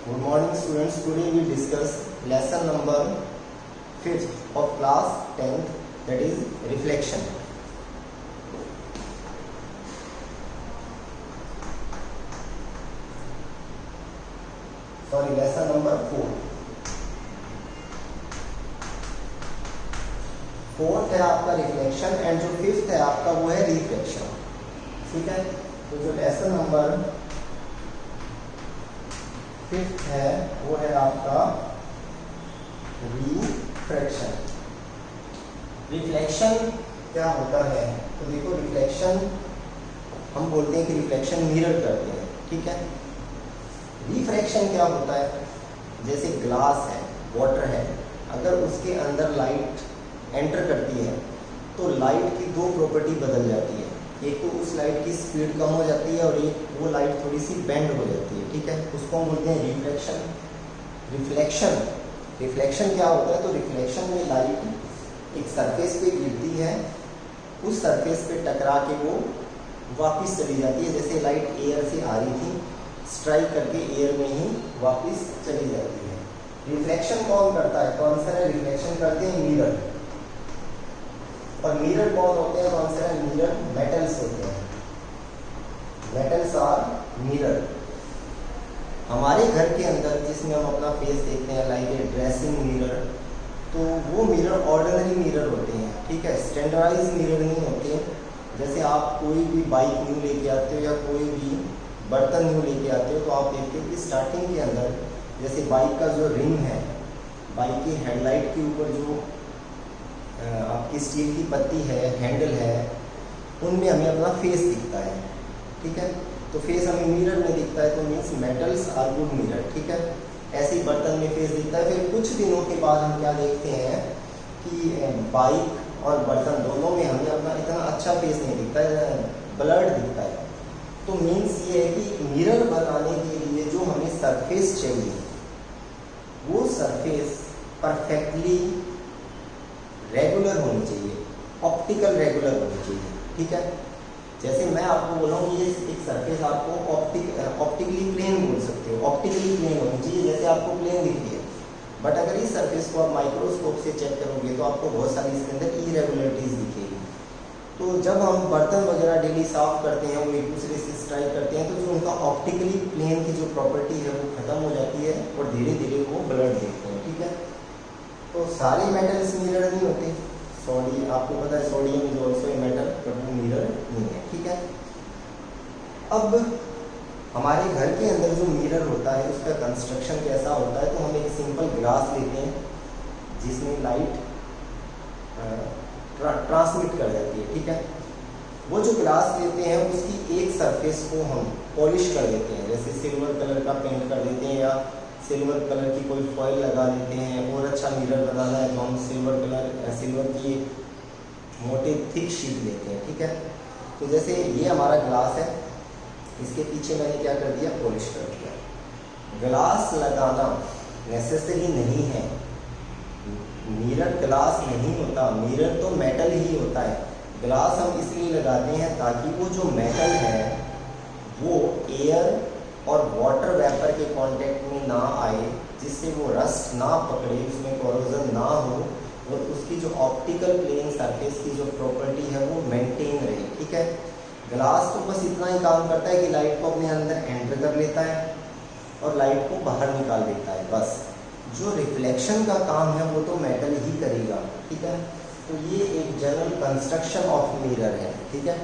Good morning students. Today we discuss lesson number 5th of class 10th, that is reflection. Sorry, lesson number 4. Fourth है आपका reflection and जो fifth है आपका वो है reflection. ठीक है, तो जो लेसन नंबर फिफ्थ है वो है आपका रिफ्रैक्शन. रिफ्लेक्शन क्या होता है? तो देखो, रिफ्लेक्शन हम बोलते हैं कि रिफ्लेक्शन मिरर करते हैं. ठीक है, रिफ्रैक्शन क्या होता है? जैसे ग्लास है, वाटर है, अगर उसके अंदर लाइट एंटर करती है तो लाइट की दो प्रॉपर्टी बदल जाती है. एक तो उस लाइट की स्पीड कम हो जाती है और एक वो लाइट थोड़ी सी बेंड हो जाती है. ठीक है, उसको हम बोलते हैं रिफ्रैक्शन. रिफ्लेक्शन क्या होता है? तो रिफ्लेक्शन में लाइट एक सरफेस पे गिरती है, उस सरफेस पे टकरा के वो वापस चली जाती है. जैसे लाइट एयर से आ रही थी, स्ट्राइक करके एयर में ही वापस चली जाती है. रिफ्लेक्शन कौन करता है? तो आंसर है रिफ्लेक्शन करते हैं मिरर. और मिरर कौन होते हैं? तो आंसर है मिरर मेटल्स होते हैं. Metals are mirror. हमारे घर के अंदर जिसमें हम अपना फेस देखते हैं, लाइक ए ड्रेसिंग मिरर, तो वो मिरर ऑर्डिनरी मिरर होते हैं. ठीक है, स्टैंडर्डाइज मिरर नहीं होते. जैसे आप कोई भी बाइक न्यू लेके आते हो या कोई भी बर्तन न्यू लेके आते हो, तो आप देखते हो कि स्टार्टिंग के अंदर जैसे बाइक का जो रिम है, बाइक की हेडलाइट के ऊपर जो आपकी स्टील की पत्ती है, हैंडल है, उनमें हमें अपना फेस दिखता है. ठीक है, तो फेस हमें मिरर में दिखता है, तो means metals are good mirror. ठीक है, ऐसे ही बर्तन में फेस दिखता है. फिर कुछ दिनों के बाद हम क्या देखते हैं कि बाइक और बर्तन दोनों में हमें अपना इतना अच्छा फेस नहीं दिखता है, ब्लर्ड दिखता है. तो मीन्स ये है कि मिरर बनाने के लिए जो हमें सरफेस चाहिए, वो सरफेस परफेक्टली रेगुलर होनी चाहिए, ऑप्टिकल रेगुलर होनी चाहिए. ठीक है, जैसे मैं आपको बोला हूँ ये एक सरफेस आपको ऑप्टिकली प्लेन बोल सकते हो. ऑप्टिकली प्लेन होनी चाहिए, जैसे आपको प्लेन दिख रही है. बट अगर इस सरफेस को आप माइक्रोस्कोप से चेक करोगे तो आपको बहुत सारी इसके अंदर इरेगुलरिटीज दिखेगी. तो जब हम बर्तन वगैरह डेली साफ करते हैं, वो एक दूसरे से स्ट्राइक करते हैं, तो जो उनका ऑप्टिकली प्लेन की जो प्रॉपर्टी है वो खत्म हो जाती है और धीरे धीरे वो ब्लड दिखते हैं. ठीक है, तो सारे मेटल्स मिरर नहीं होते. सोडियम, आपको पता है sodium is also a metal, but वो मिरर नहीं है. ठीक है, अब हमारे घर के अंदर जो मिरर होता है उसका कंस्ट्रक्शन कैसा होता है? तो हम एक सिंपल ग्लास लेते हैं जिसमें लाइट ट्रांसमिट कर जाती है. ठीक है, वो जो ग्लास लेते हैं उसकी एक सरफेस को हम पॉलिश कर देते हैं. जैसे सिल्वर कलर का पेंट कर देते हैं या सिल्वर कलर की कोई फॉइल लगा देते हैं. और अच्छा मिरर बनाना है तो हम सिल्वर की मोटे थिक शीट लेते हैं. ठीक है, तो जैसे ये हमारा ग्लास है, इसके पीछे मैंने क्या कर दिया? पॉलिश कर दिया. ग्लास लगाना नेसेसरी नहीं है. मिरर ग्लास नहीं होता, मिरर तो मेटल ही होता है. ग्लास हम इसलिए लगाते हैं ताकि वो जो मेटल है वो एयर और वाटर वेपर के कांटेक्ट में ना आए, जिससे वो रस्ट ना पकड़े, उसमें कोरोजन ना हो, और उसकी जो ऑप्टिकल प्लेन सरफेस की जो प्रॉपर्टी है वो मेंटेन रहे. ठीक है, ग्लास तो बस इतना ही काम करता है कि लाइट को अपने अंदर एंटर कर लेता है और लाइट को बाहर निकाल देता है, बस. जो रिफ्लेक्शन का काम है वो तो मेटल ही करेगा. ठीक है, तो ये एक जनरल कंस्ट्रक्शन ऑफ मिरर है. ठीक है,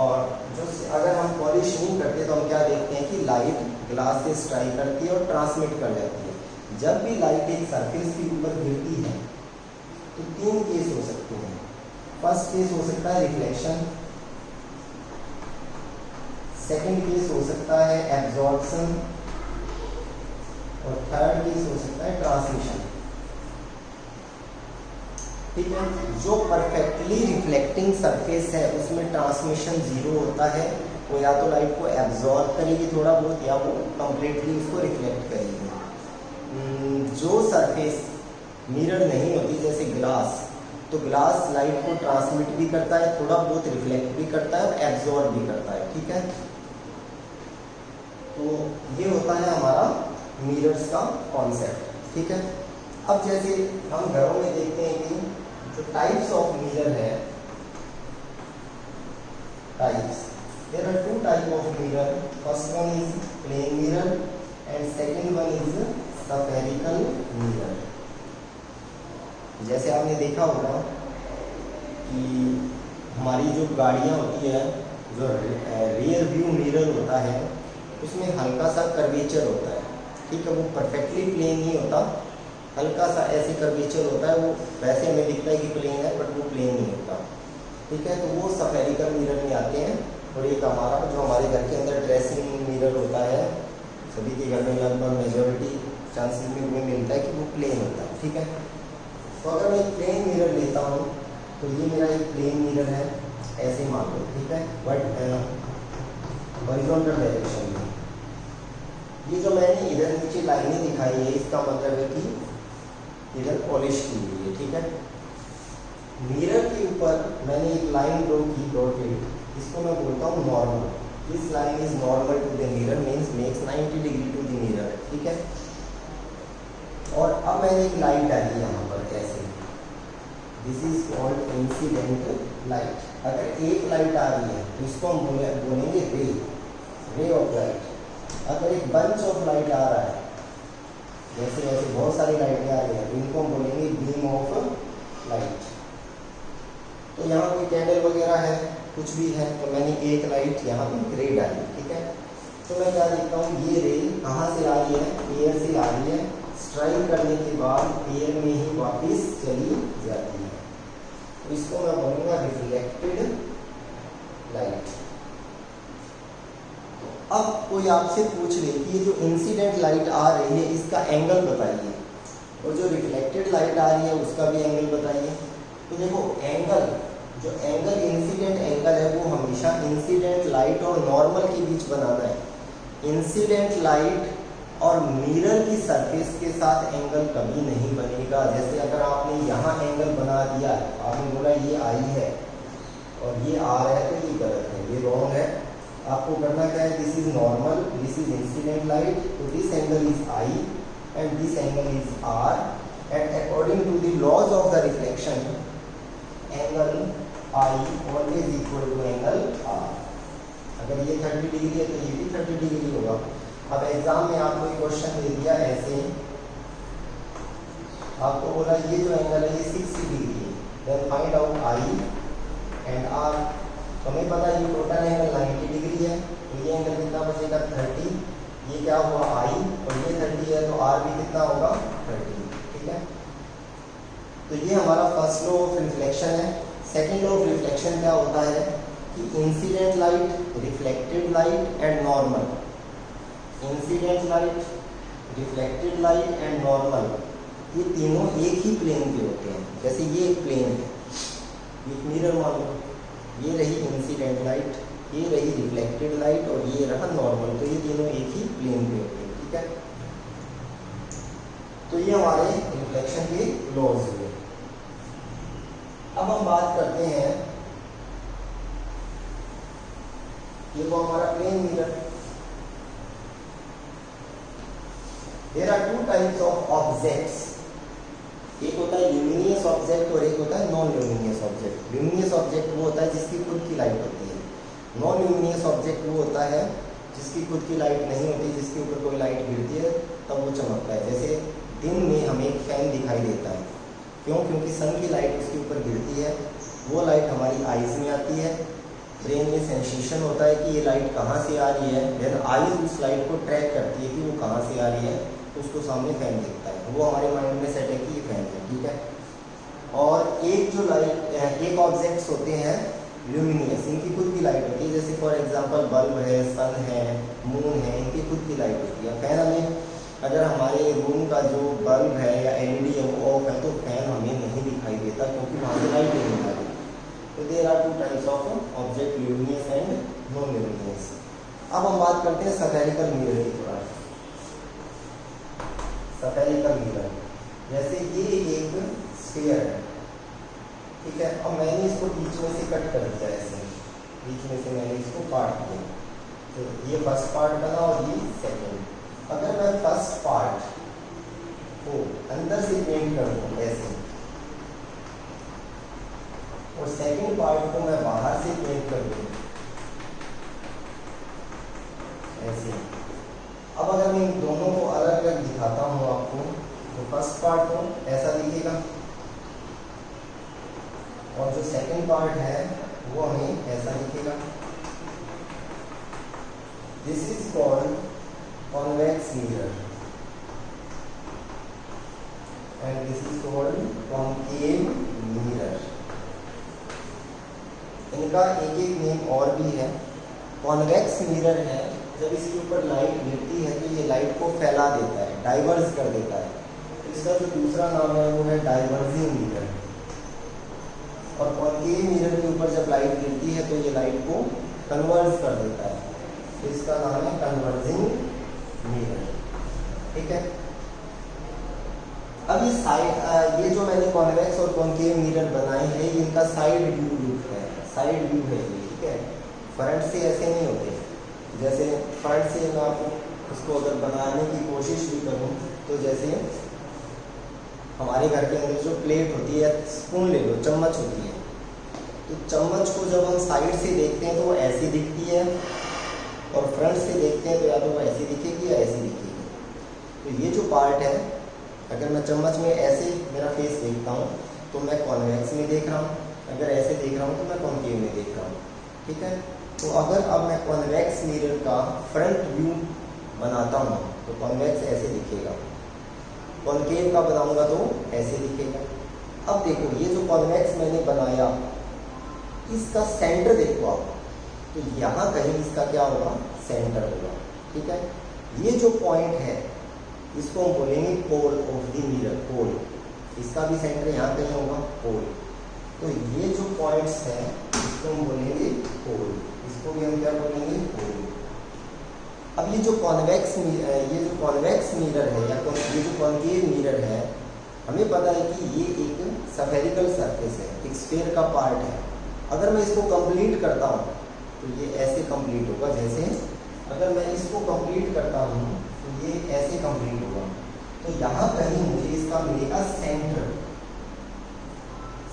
और जो अगर हम पॉलिश नहीं करते तो हम क्या देखते हैं कि लाइट ग्लास से स्ट्राइक करती है और ट्रांसमिट कर जाती है. जब भी लाइट एक सरफेस के ऊपर गिरती है तो तीन केस हो सकते हैं. फर्स्ट केस हो सकता है रिफ्लेक्शन, सेकंड केस हो सकता है एब्जॉर्प्शन, और थर्ड केस हो सकता है ट्रांसमिशन. ठीक है, जो परफेक्टली रिफ्लेक्टिंग सरफेस है उसमें ट्रांसमिशन जीरो होता है. वो या तो लाइट को एब्जॉर्ब करेगी थोड़ा बहुत, या वो कंप्लीटली उसको रिफ्लेक्ट करेगी. जो सरफेस मिरर नहीं होती, जैसे ग्लास, तो ग्लास लाइट को ट्रांसमिट भी करता है, थोड़ा बहुत रिफ्लेक्ट भी करता है और एब्जॉर्ब भी करता है. ठीक है, तो ये होता है हमारा मिरर्स का कॉन्सेप्ट, ठीक है। अब जैसे हम घरों में देखते हैं कि जो टाइप्स ऑफ मिरर है, types, there are two type of mirror, first one is plane mirror and second one is spherical mirror. जैसे आपने देखा होगा कि हमारी जो गाड़ियाँ होती है, जो रियर व्यू मिरर होता है उसमें हल्का सा कर्वेचर होता है, ठीक है। वो परफेक्टली प्लेन नहीं होता, हल्का सा ऐसे कर्वेचर होता है, वो वैसे हमें दिखता है कि प्लेन है बट वो प्लेन नहीं होता, ठीक है। तो वो स्फेरिकल मिरर में आते हैं। और एक हमारा जो हमारे घर के अंदर ड्रेसिंग मिरर होता है, सभी के घर में लगभग मेजॉरिटी चांसेस में हमें मिलता है कि वो प्लेन होता है, ठीक है। तो अगर मैं एक प्लेन मिरर लेता हूँ तो ये मेरा एक प्लेन मिरर है, ऐसे मान लो, ठीक है, बट हॉरिजॉन्टल डायरेक्शन में। ये जो मैंने इधर नीचे लाइनें दिखाई है, इसका मतलब है कि इधर पॉलिश की हुई है, ठीक है। मिरर के ऊपर मैंने एक लाइन ड्रॉ की, डॉटेड, इसको मैं बोलता हूँ normal. This line is normal to the mirror, means makes 90 degree to the mirror, ठीक है। और अब मैंने एक लाइट डाली यहाँ पर ऐसे, this is called incident light. अगर एक लाइट आ रही है तो इसको हम बोलेंगे रे ऑफ लाइट। अगर एक बंच ऑफ लाइट आ रहा है, जैसे ऐसे बहुत सारी लाइटें आ रही हैं, तो इनको हम बोलेंगे बीम ऑफ लाइट। तो यहाँ कोई कैंडल वगैरह है, कुछ भी है, तो मैंने एक लाइट यहाँ पे रे डाली, ठीक है। तो मैं क्या देखता हूँ, ये रे कहाँ से आ रही है, एयर से आ रही है, स्ट्राइक करने के बाद एयर में ही वापस चली जाती है, तो इसको मैं बोलूँगा रिफ्लेक्टेड लाइट। अब कोई आपसे पूछ ले कि ये जो इंसिडेंट लाइट आ रही है इसका एंगल बताइए, और जो रिफ्लेक्टेड लाइट आ रही है उसका भी एंगल बताइए। तो देखो एंगल, जो एंगल इंसिडेंट एंगल है वो हमेशा इंसिडेंट लाइट और नॉर्मल के बीच बनाना है। इंसिडेंट लाइट और मिरर की सरफेस के साथ एंगल कभी नहीं बनेगा। जैसे अगर आपने यहाँ एंगल बना दिया, आपने बोला ये आई है और ये आर है, तो ये गलत है, ये रॉन्ग है। आपको करना क्या है, this is normal, this is incident light, तो this angle is I and this angle is R, and according to the laws of the reflection angle I always equal to angle R. अगर ये 30 degree है तो ये भी 30 degree होगा। अब exam में आपको एक क्वेश्चन दे दिया ऐसे, आपको बोला ये जो एंगल है ये 60 डिग्री है, then find out I and R. तो हमें पता है ये टोटल एंगल 90 डिग्री है, तो ये एंगल कितना बचेगा 30, ये क्या हुआ आई, और ये 30 है तो आर भी कितना होगा 30, ठीक है। तो ये हमारा फर्स्ट लॉ ऑफ रिफ्लेक्शन है। सेकेंड लॉ ऑफ रिफ्लेक्शन क्या होता है कि incident light, reflected light and normal, incident light, reflected light and normal, ये तीनों एक ही प्लेन पे होते हैं। जैसे ये एक प्लेन है, एक मिरर मान लो, ये रही इंसिडेंट लाइट, ये रही रिफ्लेक्टेड लाइट और ये रहा नॉर्मल, तो ये तीनों एक ही प्लेन पे होते हैं, ठीक है। तो ये हमारे रिफ्लेक्शन के लॉज हुए। अब हम बात करते हैं, ये वो हमारा plane mirror. There are two types of objects, एक होता है ल्यूमिनियस ऑब्जेक्ट और एक होता है non luminous object. Luminous object वो होता है जिसकी खुद की लाइट होती है, नॉन ल्यूमिनियस ऑब्जेक्ट वो होता है जिसकी खुद की लाइट नहीं होती, जिसके ऊपर कोई लाइट गिरती है तब वो चमकता है। जैसे दिन में हमें एक फैन दिखाई देता है, क्यों, क्योंकि सन की लाइट उसके ऊपर गिरती है, वो लाइट हमारी आइज़ में आती है, ब्रेन में सेंसेशन होता है कि ये लाइट कहाँ से आ रही है, देन आइज़ उस लाइट को ट्रैक करती है कि वो कहाँ से आ रही है, तो उसको सामने फैन दिखता है, वो हमारे माइंड में सेट है कि ये फैन है, ठीक है। और एक जो लाइट, एक ऑब्जेक्ट्स होते हैं ल्यूमिनियस, इनकी खुद की लाइट होती है, जैसे फॉर एग्जांपल बल्ब है, सन है, मून है, इनकी खुद की लाइट होती है। फैन हमें, अगर हमारे रूम का जो बल्ब है या एलईडी है वो ऑफ है तो फैन हमें नहीं दिखाई देता क्योंकि वहाँ से लाइट नहीं आ रही। तो there are two types of object, luminous and non luminous. अब हम बात करते हैं स्फेरिकल मिरर की। थोड़ा स्फेरिकल मिरर, जैसे ये एक स्फीयर है, ठीक है। अब मैंने इसको बीच में से कट कर दिया, ऐसे बीच में से मैंने इसको काट दिया, तो ये फर्स्ट पार्ट बना और ये सेकेंड, अगर मैं फर्स्ट पार्ट को अंदर से पेंट कर दूं ऐसे, और सेकंड पार्ट को मैं बाहर से पेंट कर दूं ऐसे। अब अगर मैं इन दोनों को अलग अलग दिखाता हूं आपको, तो फर्स्ट पार्ट तो ऐसा दिखेगा, और जो सेकंड पार्ट है वो हमें ऐसा दिखेगा। This is called convex mirror and this is called concave mirror. इनका एक एक नेम और भी है। कॉन्वेक्स मिरर है, जब इसके ऊपर लाइट गिरती है तो ये लाइट को फैला देता है, डाइवर्स कर देता है। इसका जो दूसरा नाम है वो है डाइवर्जिंग मिरर। और कॉन्केव मिरर के ऊपर जब लाइट गिरती है तो ये लाइट को कन्वर्ज कर देता है, तो इसका नाम है कन्वर्जिंग मिरर। ठीक है। अब ये जो मैंने कॉन्वेक्स और कॉन्केव मिरर बनाए हैं, इनका साइड व्यू लुक है, साइड व्यू है ये। ठीक है, फ्रंट से ऐसे नहीं होते। जैसे फ्रंट से मैं आपको उसको अगर बनाने की कोशिश भी करूं, तो जैसे हमारे घर के अंदर जो प्लेट होती है, स्पून ले लो, चम्मच होती है, तो चम्मच को जब हम साइड से देखते हैं तो वो ऐसी दिखती है, और फ्रंट से देखते हैं तो या तो वो ऐसी दिखेगी या ऐसी दिखेगी। तो ये जो पार्ट है, अगर मैं चम्मच में ऐसे मेरा फेस देखता हूँ तो मैं कॉन्वेक्स में देख रहा हूँ, अगर ऐसे देख रहा हूँ तो मैं कॉन्केव में देख रहा हूँ। ठीक है। तो अगर अब मैं कॉन्वेक्स मिरर का फ्रंट व्यू बनाता हूँ तो कॉन्वेक्स ऐसे दिखेगा, कॉन्केव का बनाऊंगा तो ऐसे दिखेगा। अब देखो, ये जो कॉन्वेक्स मैंने बनाया, इसका सेंटर देखो आप, तो यहाँ कहीं इसका क्या होगा, सेंटर होगा। ठीक है। ये जो पॉइंट है इसको हम बोलेंगे पोल ऑफ द मिरर, पोल। इसका भी सेंटर यहाँ कहीं होगा, पोल। तो ये जो पॉइंट्स हैं इसको हम बोलेंगे पोल, इसको भी हम क्या बोलेंगे, पोल। अब ये जो कॉन्वेक्स मिरर है या ये जो कॉन्केव मिरर है, हमें पता है कि ये एक स्फेरिकल सरफेस है, एक स्फीयर का पार्ट है। अगर मैं इसको कंप्लीट करता हूँ तो ये ऐसे कंप्लीट होगा, जैसे अगर मैं इसको कंप्लीट करता हूँ तो ये ऐसे कंप्लीट होगा। तो यहाँ कहीं मुझे इसका मिलेगा सेंटर,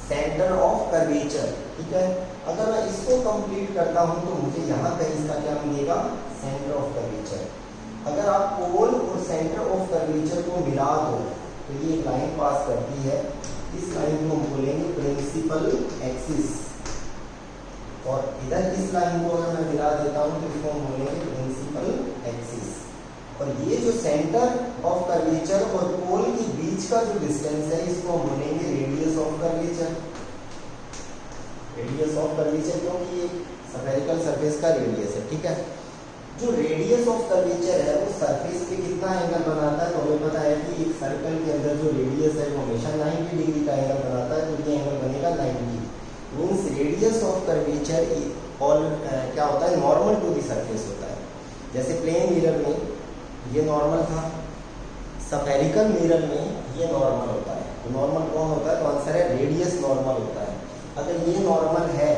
सेंटर ऑफ कर्वेचर। ठीक है। अगर मैं इसको कंप्लीट करता हूँ तो मुझे यहाँ कहीं इसका क्या मिलेगा, सेंटर ऑफ कर्वेचर। अगर आप पोल और सेंटर ऑफ कर्वेचर को मिला दो तो ये लाइन पास करती है, इस लाइन को हम बोलेंगे प्रिंसिपल एक्सिस, और इधर इस लाइन को अगर मैं मिला देता हूँ तो इसको हम बोलेंगे प्रिंसिपल एक्सिस। और ये जो सेंटर ऑफ कर्वेचर और पोल के बीच का जो डिस्टेंस है, इसको हम बोलेंगे radius of curvature. Radius of curvature क्योंकि ये स्फेरिकल सरफेस का रेडियस है। ठीक है। जो रेडियस ऑफ कर्वेचर है वो सरफेस पे कितना एंगल बनाता है, तो हमें पता है कि एक सर्कल के अंदर जो रेडियस है वो हमेशा 90 डिग्री का एंगल बनाता है, तो ये एंगल बनेगा 90। Means radius of curvature all क्या होता है, नॉर्मल टू दी सरफेस होता है। जैसे प्लेन मिरर में ये नॉर्मल था, स्फेरिकल मिरर में ये नॉर्मल होता है। तो नॉर्मल कौन होता है, तो आंसर है रेडियस नॉर्मल होता है। अगर ये नॉर्मल है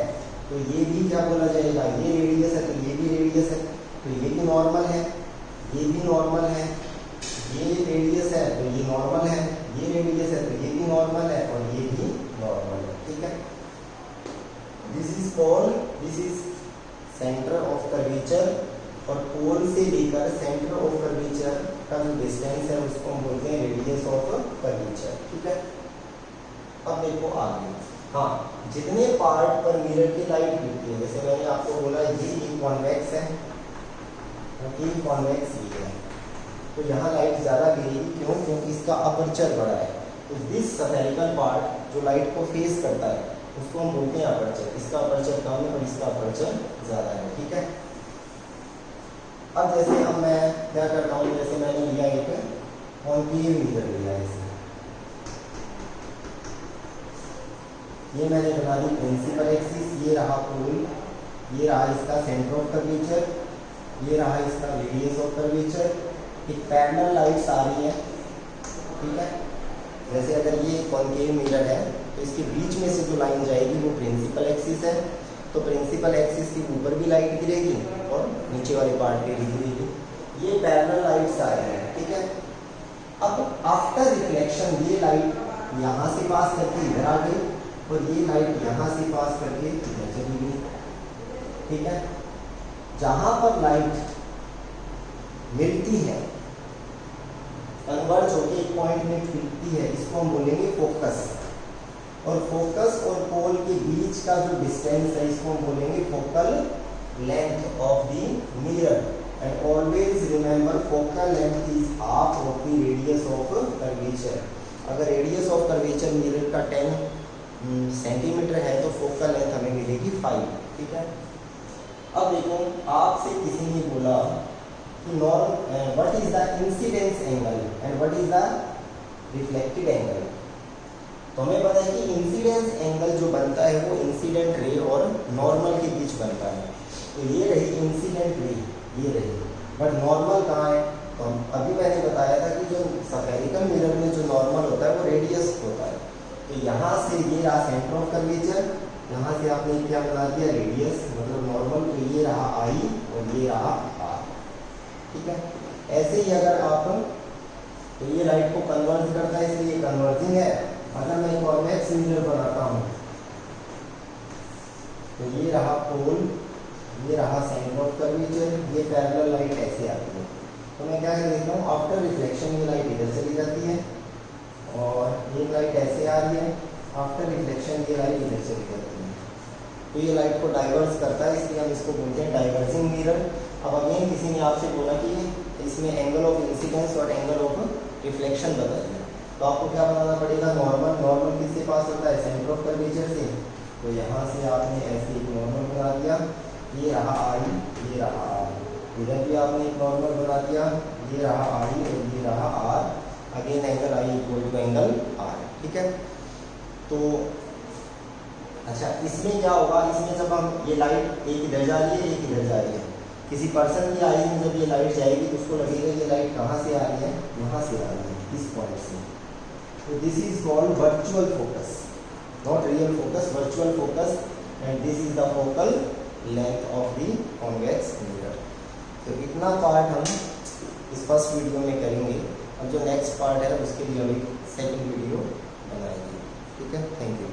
तो ये भी क्या बोला जाएगा, ये रेडियस है तो ये भी रेडियस है, तो ये भी नॉर्मल है, ये भी नॉर्मल है, ये रेडियस है तो ये नॉर्मल है, ये रेडियस है तो ये भी नॉर्मल है, और ये भी नॉर्मल है। ठीक है। This is centre of curvature, और पोल से लेकर सेंटर ऑफ कर्वेचर का जो डिस्टेंस है उसको हम बोलते हैं रेडियस ऑफ कर्वेचर। ठीक है। अब देखो आगे, हाँ, जितने पार्ट पर मिरर की लाइट गिरती है, जैसे मैंने आपको बोला ये एक कॉन्वेक्स है, ये कॉन्वेक्स ये है, तो यहाँ लाइट ज़्यादा गिरेगी। क्यों? क्योंकि इसका अपर्चर बड़ा है। तो दिस स्फेरिकल पार्ट जो लाइट को फेस करता है उसको हम बोलते हैं अपर्चर। इसका अपर्चर कम है और इसका अपर्चर ज़्यादा है। ठीक है। अब जैसे अब मैं क्या करता हूँ, जैसे मैंने लिया एक कॉन्केव मिरर लिया है, ये मैंने बना दी प्रिंसिपल एक्सिस, ये रहा पोल, ये रहा इसका सेंटर ऑफ कर्वेचर, ये रहा इसका रेडियस ऑफ कर्वेचर। एक पैरेलल लाइट्स आ रही है। ठीक है। जैसे अगर ये कॉन्केव मिरर है तो इसके बीच में से जो लाइन जाएगी वो प्रिंसिपल एक्सिस है, तो प्रिंसिपल एक्सिस के ऊपर भी लाइट गिरेगी और नीचे वाले पार्ट पे भी गिरेगी। ये पैरेलल लाइट्स आ रही हैं, ठीक है। अब आफ्टर रिफ्लेक्शन ये लाइट यहाँ से पास करके इधर आ गई और ये लाइट यहाँ से पास करके इधर चली गई, ठीक है। जहाँ पर लाइट मिलती है, कन्वर्ज होकर एक पॉइंट में मिलती है, इसको हम बोलेंगे फोकस। और फोकस और पोल के बीच का जो डिस्टेंस है इसको हम बोलेंगे focal length of the mirror. And always remember focal length is half of the radius of curvature. अगर रेडियस ऑफ कर्वेचर मिरर का 10 सेंटीमीटर है तो फोकल लेंथ हमें मिलेगी 5, ठीक है। अब देखो, आपसे किसी ने बोला कि what is the incidence angle and what is the reflected angle. तो हमें पता है कि इंसिडेंस एंगल जो बनता है वो इंसिडेंट रे और नॉर्मल के बीच बनता है। तो ये रही इंसिडेंट रे, ये रही, बट नॉर्मल कहाँ है? तो अभी मैंने बताया था कि जो स्फेरिकल मिरर में जो नॉर्मल होता है वो रेडियस होता है। तो यहाँ से ये रहा सेंटर ऑफ कर्वेचर, यहाँ से आपने क्या बना दिया रेडियस, मतलब नॉर्मल। तो ये रहा आई और ये रहा आर, ठीक है। ऐसे ही अगर आप, तो ये लाइट को कन्वर्ज करता है इसलिए ये कन्वर्जिंग है। अगर मैं कॉन्वेक्स मिरर बनाता हूँ तो ये रहा पोल, ये रहा सेंटर ऑफ कर्वेचर, ये पैरेलल लाइट ऐसे आती है। तो मैं क्या देखता हूँ, आफ्टर रिफ्लेक्शन ये लाइट इधर चली जाती है और ये लाइट ऐसे आ रही है, आफ्टर रिफ्लेक्शन ये लाइट इधर चली जाती है। तो ये लाइट को डाइवर्स करता है, इसलिए हम इसको बोलते हैं डाइवर्जिंग मिरर। अब अगेन किसी ने आपसे बोला कि इसमें एंगल ऑफ इंसिडेंस और एंगल ऑफ रिफ्लेक्शन बताइए, तो आपको क्या बनाना पड़ेगा, नॉर्मल। नॉर्मल किससे पास होता है, सेंटर ऑफ कर्वेचर से। तो यहाँ से आपने ऐसे एक नॉर्मल बना दिया, ये रहा आई, ये रहा आर। इधर भी आपने एक नॉर्मल बना दिया, ये रहा आई और ये रहा R. Again angle I equal to angle R, ठीक है। तो अच्छा, इसमें क्या होगा, इसमें जब हम ये लाइट एक इधर जा रही है एक इधर जा रही है, किसी पर्सन की आई में जब ये लाइट जाएगी तो उसको लगेगा ये लाइट कहाँ से आ रही है, यहाँ से आ रही है, इस पॉइंट से। तो this is called virtual focus, not real focus, virtual focus. And this is the focal length of the convex mirror. तो इतना पार्ट हम इस फर्स्ट वीडियो में करेंगे। अब जो नेक्स्ट पार्ट है उसके लिए हम एक सेकंड वीडियो बनाएंगे, ठीक है। Thank you.